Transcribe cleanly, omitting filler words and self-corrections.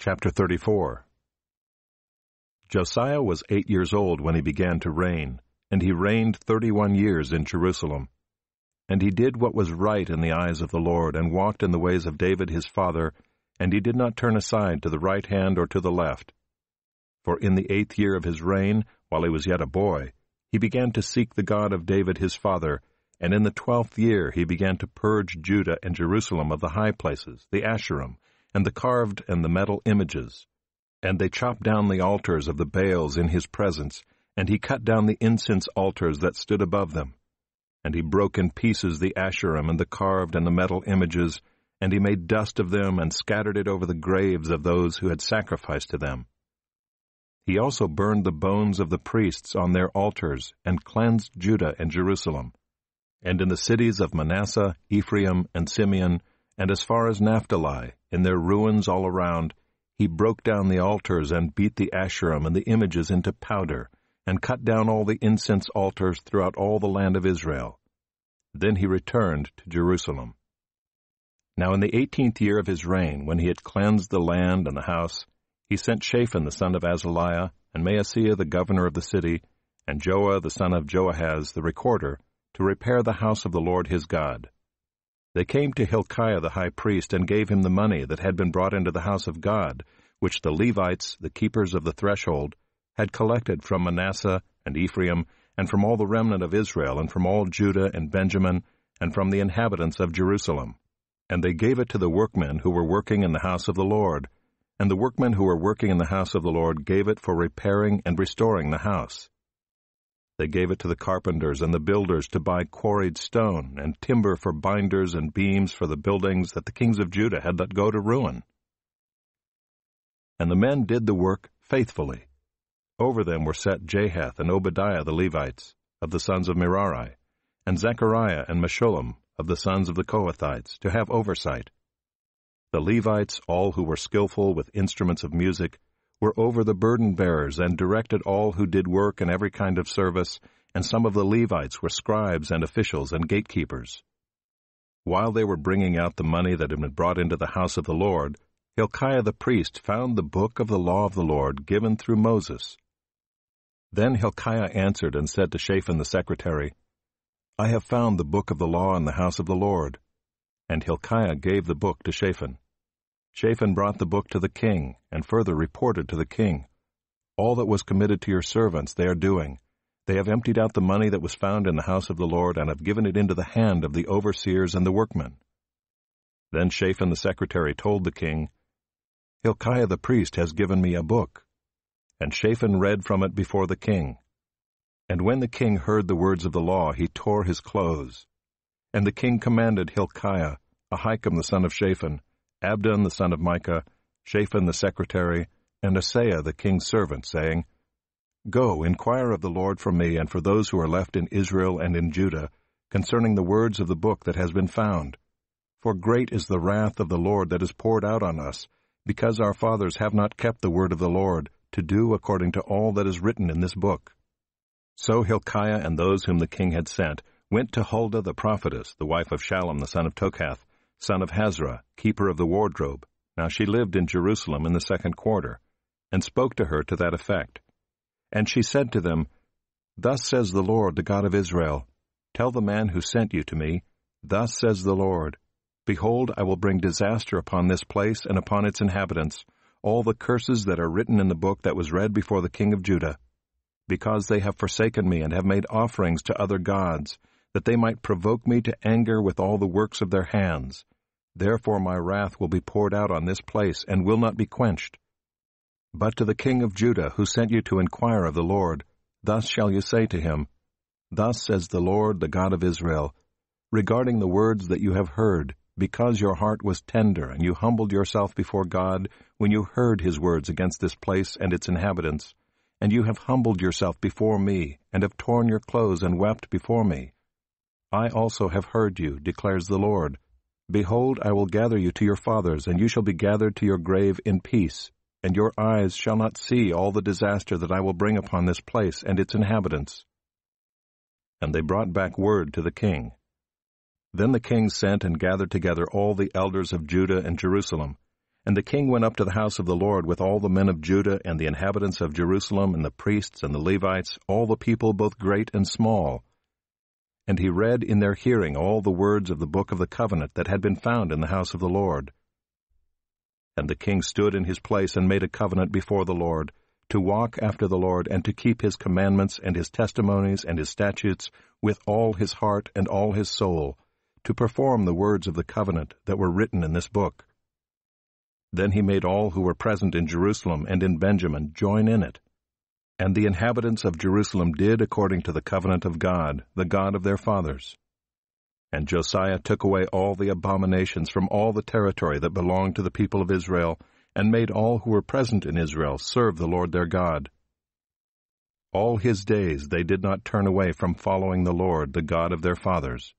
Chapter 34. Josiah was 8 years old when he began to reign, and he reigned 31 years in Jerusalem. And he did what was right in the eyes of the Lord, and walked in the ways of David his father, and he did not turn aside to the right hand or to the left. For in the 8th year of his reign, while he was yet a boy, he began to seek the God of David his father, and in the 12th year he began to purge Judah and Jerusalem of the high places, the Asherim, and the carved and the metal images. And they chopped down the altars of the Baals in his presence, and he cut down the incense altars that stood above them. And he broke in pieces the Asherim and the carved and the metal images, and he made dust of them and scattered it over the graves of those who had sacrificed to them. He also burned the bones of the priests on their altars, and cleansed Judah and Jerusalem. And in the cities of Manasseh, Ephraim, and Simeon, and as far as Naphtali, in their ruins all around, he broke down the altars and beat the Asherim and the images into powder, and cut down all the incense altars throughout all the land of Israel. Then he returned to Jerusalem. Now in the 18th year of his reign, when he had cleansed the land and the house, he sent Shaphan the son of Azaliah, and Maaseiah the governor of the city, and Joah the son of Joahaz the recorder, to repair the house of the Lord his God. They came to Hilkiah the high priest, and gave him the money that had been brought into the house of God, which the Levites, the keepers of the threshold, had collected from Manasseh and Ephraim, and from all the remnant of Israel, and from all Judah and Benjamin, and from the inhabitants of Jerusalem. And they gave it to the workmen who were working in the house of the Lord, and the workmen who were working in the house of the Lord gave it for repairing and restoring the house. They gave it to the carpenters and the builders to buy quarried stone, and timber for binders and beams for the buildings that the kings of Judah had let go to ruin. And the men did the work faithfully. Over them were set Jahath and Obadiah the Levites, of the sons of Merari, and Zechariah and Meshullam, of the sons of the Kohathites, to have oversight. The Levites, all who were skillful with instruments of music, were over the burden-bearers, and directed all who did work in every kind of service, and some of the Levites were scribes and officials and gatekeepers. While they were bringing out the money that had been brought into the house of the Lord, Hilkiah the priest found the book of the law of the Lord given through Moses. Then Hilkiah answered and said to Shaphan the secretary, I have found the book of the law in the house of the Lord. And Hilkiah gave the book to Shaphan. Shaphan brought the book to the king, and further reported to the king, All that was committed to your servants they are doing. They have emptied out the money that was found in the house of the Lord, and have given it into the hand of the overseers and the workmen. Then Shaphan the secretary told the king, Hilkiah the priest has given me a book. And Shaphan read from it before the king. And when the king heard the words of the law, he tore his clothes. And the king commanded Hilkiah, Ahikam the son of Shaphan, Abdon the son of Micah, Shaphan the secretary, and Asaiah the king's servant, saying, Go, inquire of the Lord for me and for those who are left in Israel and in Judah, concerning the words of the book that has been found. For great is the wrath of the Lord that is poured out on us, because our fathers have not kept the word of the Lord, to do according to all that is written in this book. So Hilkiah and those whom the king had sent went to Huldah the prophetess, the wife of Shallum the son of Tokath, son of Hazra, keeper of the wardrobe. Now she lived in Jerusalem in the 2nd quarter, and spoke to her to that effect. And she said to them, Thus says the Lord, the God of Israel, Tell the man who sent you to me, Thus says the Lord, Behold, I will bring disaster upon this place and upon its inhabitants, all the curses that are written in the book that was read before the king of Judah, because they have forsaken me and have made offerings to other gods, that they might provoke me to anger with all the works of their hands. Therefore my wrath will be poured out on this place, and will not be quenched. But to the king of Judah, who sent you to inquire of the Lord, thus shall you say to him, Thus says the Lord, the God of Israel, regarding the words that you have heard, because your heart was tender, and you humbled yourself before God, when you heard his words against this place and its inhabitants, and you have humbled yourself before me, and have torn your clothes and wept before me. I also have heard you, declares the Lord. Behold, I will gather you to your fathers, and you shall be gathered to your grave in peace, and your eyes shall not see all the disaster that I will bring upon this place and its inhabitants. And they brought back word to the king. Then the king sent and gathered together all the elders of Judah and Jerusalem, And the king went up to the house of the Lord with all the men of Judah and the inhabitants of Jerusalem and the priests and the Levites, all the people both great and small. And he read in their hearing all the words of the book of the covenant that had been found in the house of the Lord. And the king stood in his place and made a covenant before the Lord, to walk after the Lord and to keep his commandments and his testimonies and his statutes with all his heart and all his soul, to perform the words of the covenant that were written in this book. Then he made all who were present in Jerusalem and in Benjamin join in it. And the inhabitants of Jerusalem did according to the covenant of God, the God of their fathers. And Josiah took away all the abominations from all the territory that belonged to the people of Israel, and made all who were present in Israel serve the Lord their God. All his days they did not turn away from following the Lord, the God of their fathers.